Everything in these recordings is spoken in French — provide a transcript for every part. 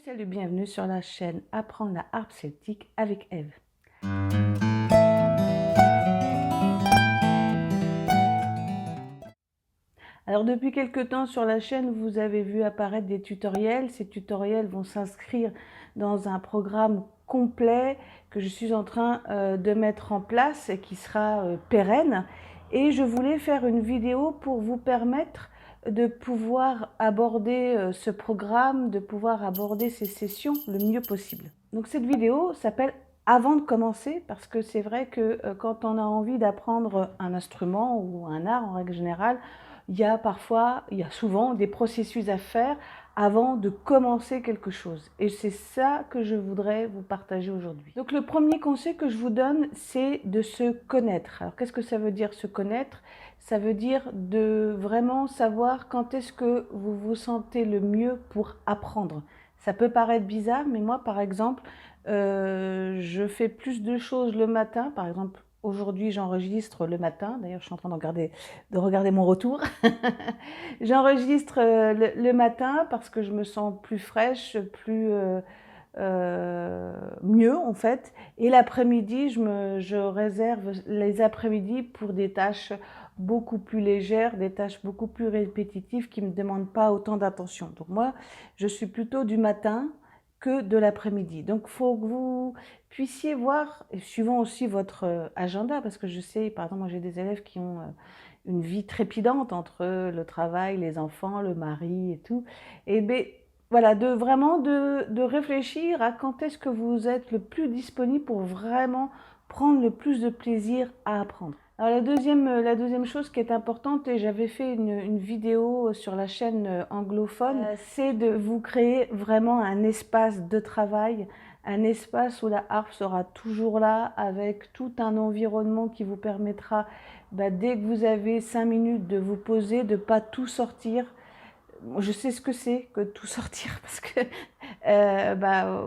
Salut, bienvenue sur la chaîne Apprendre la harpe celtique avec Eve. Alors depuis quelque temps sur la chaîne, vous avez vu apparaître des tutoriels. Ces tutoriels vont s'inscrire dans un programme complet que je suis en train de mettre en place et qui sera pérenne. Et je voulais faire une vidéo pour vous permettre de pouvoir aborder ce programme, de pouvoir aborder ces sessions le mieux possible. Donc cette vidéo s'appelle Avant de commencer, parce que c'est vrai que quand on a envie d'apprendre un instrument ou un art en règle générale, il y a souvent des processus à faire avant de commencer quelque chose. Et c'est ça que je voudrais vous partager aujourd'hui. Donc le premier conseil que je vous donne, c'est de se connaître. Alors qu'est-ce que ça veut dire se connaître? Ça veut dire de vraiment savoir quand est-ce que vous vous sentez le mieux pour apprendre. Ça peut paraître bizarre, mais moi par exemple, je fais plus de choses le matin. Par exemple, aujourd'hui, j'enregistre le matin. D'ailleurs, je suis en train de regarder mon retour. J'enregistre le matin parce que je me sens plus fraîche, mieux en fait. Et l'après-midi, je réserve les après-midi pour des tâches beaucoup plus légères, des tâches beaucoup plus répétitives qui ne me demandent pas autant d'attention. Donc moi, je suis plutôt du matin que de l'après-midi. Donc, il faut que vous puissiez voir, et suivant aussi votre agenda, parce que je sais, par exemple, moi j'ai des élèves qui ont une vie trépidante entre le travail, les enfants, le mari et tout. Et bien, voilà, de réfléchir à quand est-ce que vous êtes le plus disponible pour vraiment prendre le plus de plaisir à apprendre. Alors la deuxième chose qui est importante, et j'avais fait une vidéo sur la chaîne anglophone, c'est de vous créer vraiment un espace de travail, un espace où la harpe sera toujours là, avec tout un environnement qui vous permettra, dès que vous avez 5 minutes, de vous poser, de ne pas tout sortir. Je sais ce que c'est que tout sortir parce que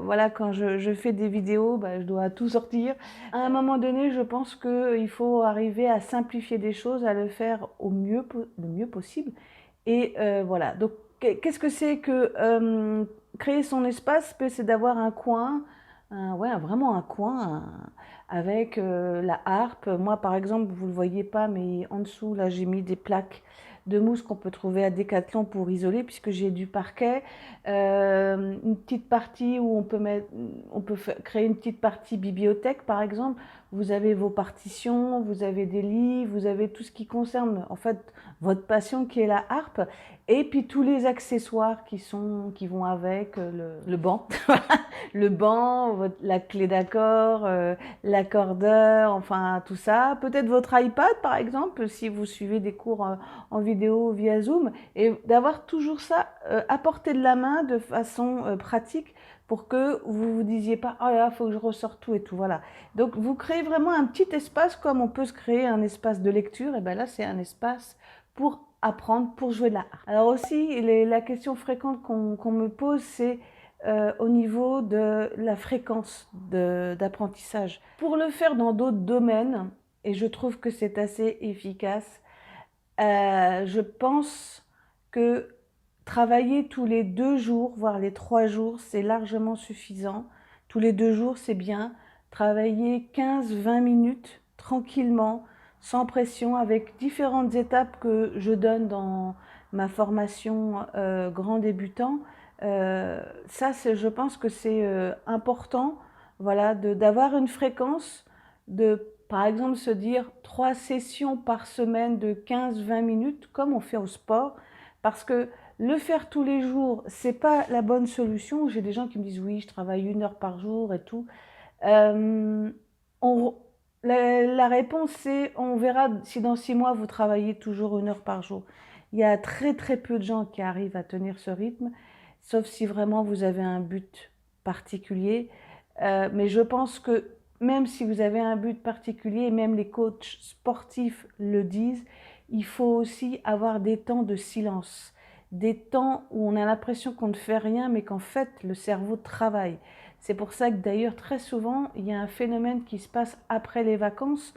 voilà, quand je fais des vidéos, je dois tout sortir. À un moment donné, je pense qu'il faut arriver à simplifier des choses, à le faire le mieux possible. Et voilà, donc qu'est-ce que c'est que créer son espace? C'est d'avoir un coin, vraiment un coin avec la harpe. Moi, par exemple, vous ne le voyez pas, mais en dessous, là, j'ai mis des plaques de mousse qu'on peut trouver à Decathlon pour isoler, puisque j'ai du parquet, une petite partie où on peut créer une petite partie bibliothèque, par exemple. Vous avez vos partitions, vous avez des livres, vous avez tout ce qui concerne, en fait, votre passion qui est la harpe, et puis tous les accessoires qui vont avec le banc, le banc, la clé d'accord, l'accordeur, enfin tout ça. Peut-être votre iPad par exemple, si vous suivez des cours en vidéo via Zoom, et d'avoir toujours ça à portée de la main de façon pratique pour que vous vous disiez pas « Oh là là, il faut que je ressorte tout et tout ». Voilà. Donc vous créez vraiment un petit espace comme on peut se créer un espace de lecture, et bien là c'est un espace pour apprendre, pour jouer de la harpe. Alors aussi, la question fréquente qu'on me pose, c'est au niveau de la fréquence d'apprentissage. Pour le faire dans d'autres domaines, et je trouve que c'est assez efficace, je pense que travailler tous les 2 jours, voire les 3 jours, c'est largement suffisant. Tous les 2 jours, c'est bien. Travailler 15-20 minutes tranquillement, sans pression, avec différentes étapes que je donne dans ma formation grand débutant. Ça, je pense que c'est important, voilà, d'avoir une fréquence, par exemple, se dire 3 sessions par semaine de 15-20 minutes, comme on fait au sport, parce que le faire tous les jours, c'est pas la bonne solution. J'ai des gens qui me disent oui, je travaille 1 heure par jour et tout. Euh, on, la réponse c'est on verra si dans 6 mois vous travaillez toujours 1 heure par jour. Il y a très très peu de gens qui arrivent à tenir ce rythme, sauf si vraiment vous avez un but particulier. Mais je pense que même si vous avez un but particulier, même les coachs sportifs le disent, il faut aussi avoir des temps de silence, des temps où on a l'impression qu'on ne fait rien, mais qu'en fait le cerveau travaille. C'est pour ça que d'ailleurs très souvent, il y a un phénomène qui se passe après les vacances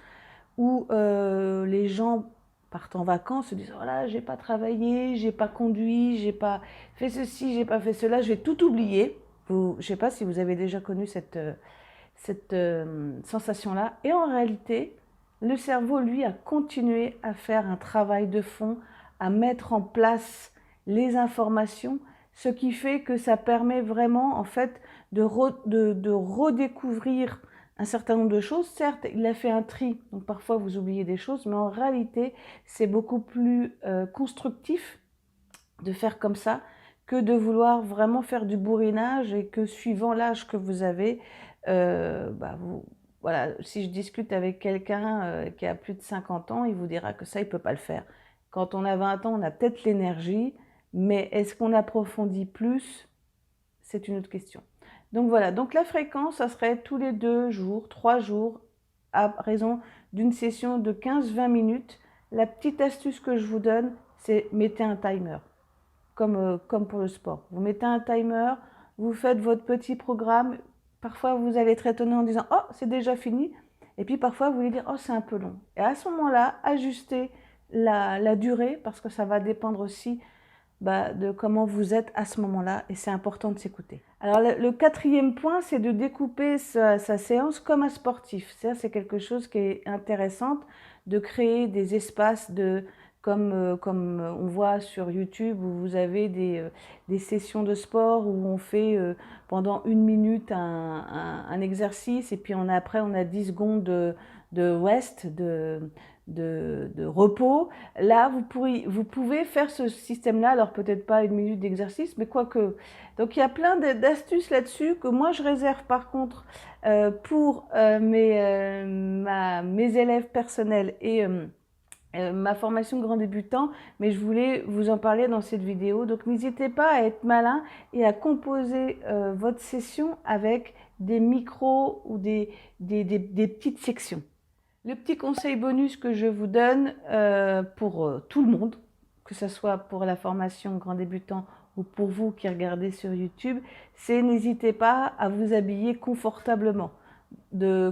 où les gens partent en vacances, se disent « Oh là, j'ai pas travaillé, j'ai pas conduit, j'ai pas fait ceci, j'ai pas fait cela, je vais tout oublier ». Je ne sais pas si vous avez déjà connu cette sensation-là. Et en réalité, le cerveau, lui, a continué à faire un travail de fond, à mettre en place les informations, ce qui fait que ça permet vraiment, en fait, de redécouvrir un certain nombre de choses. Certes, il a fait un tri, donc parfois vous oubliez des choses, mais en réalité, c'est beaucoup plus constructif de faire comme ça que de vouloir vraiment faire du bourrinage et que suivant l'âge que vous avez, voilà, si je discute avec quelqu'un qui a plus de 50 ans, il vous dira que ça, il ne peut pas le faire. Quand on a 20 ans, on a peut-être l'énergie, mais est-ce qu'on approfondit plus? C'est une autre question. Donc voilà, donc la fréquence, ça serait tous les 2 jours, 3 jours, à raison d'une session de 15-20 minutes. La petite astuce que je vous donne, c'est mettez un timer, comme pour le sport. Vous mettez un timer, vous faites votre petit programme. Parfois, vous allez être étonné en disant « Oh, c'est déjà fini !» Et puis parfois, vous allez dire « Oh, c'est un peu long !» Et à ce moment-là, ajustez la durée parce que ça va dépendre aussi de comment vous êtes à ce moment-là et c'est important de s'écouter. Alors le quatrième point, c'est de découper sa séance comme un sportif. C'est quelque chose qui est intéressant, de créer des espaces comme on voit sur YouTube où vous avez des sessions de sport où on fait pendant 1 minute un exercice et puis après on a 10 secondes de rest, de repos. Là, vous pouvez faire ce système-là, alors peut-être pas 1 minute d'exercice, mais quoique. Donc il y a plein d'astuces là-dessus que moi je réserve par contre pour mes élèves personnels et ma formation grand débutant, mais je voulais vous en parler dans cette vidéo. Donc n'hésitez pas à être malin et à composer votre session avec des micros ou des petites sections. Le petit conseil bonus que je vous donne pour tout le monde, que ce soit pour la formation grand débutant ou pour vous qui regardez sur YouTube, c'est n'hésitez pas à vous habiller confortablement.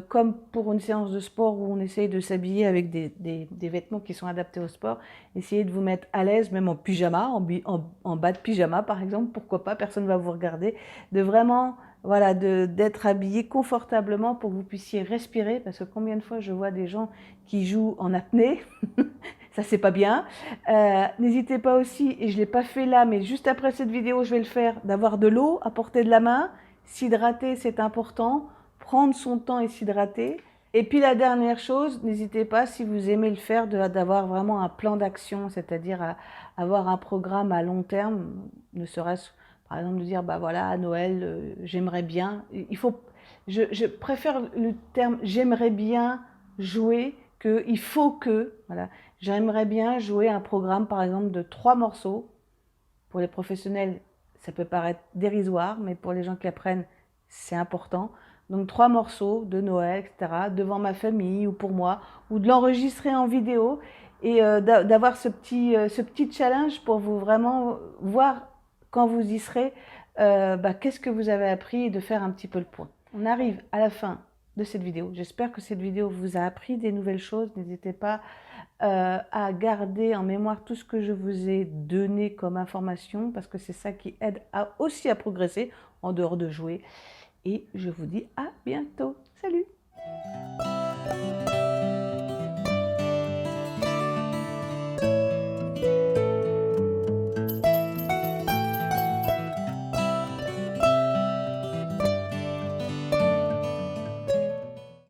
Comme pour une séance de sport où on essaye de s'habiller avec des vêtements qui sont adaptés au sport, essayez de vous mettre à l'aise, même en pyjama, en bas de pyjama par exemple, pourquoi pas, personne ne va vous regarder, de vraiment, voilà, d'être habillé confortablement pour que vous puissiez respirer, parce que combien de fois je vois des gens qui jouent en apnée, ça c'est pas bien. N'hésitez pas aussi, et je ne l'ai pas fait là, mais juste après cette vidéo je vais le faire, d'avoir de l'eau à portée de la main, s'hydrater c'est important, prendre son temps et s'hydrater. Et puis la dernière chose, n'hésitez pas, si vous aimez le faire, d'avoir vraiment un plan d'action, c'est-à-dire avoir un programme à long terme, ne serait-ce par exemple de dire, bah voilà, à Noël, j'aimerais bien, je préfère le terme j'aimerais bien jouer que il faut que, voilà, j'aimerais bien jouer un programme par exemple de 3 morceaux. Pour les professionnels, ça peut paraître dérisoire, mais pour les gens qui apprennent, c'est important. Donc 3 morceaux de Noël, etc., devant ma famille ou pour moi, ou de l'enregistrer en vidéo et d'avoir ce petit challenge pour vous vraiment voir quand vous y serez, qu'est-ce que vous avez appris et de faire un petit peu le point. On arrive à la fin de cette vidéo. J'espère que cette vidéo vous a appris des nouvelles choses. N'hésitez pas à garder en mémoire tout ce que je vous ai donné comme information parce que c'est ça qui aide aussi à progresser en dehors de jouer. Et je vous dis à bientôt. Salut!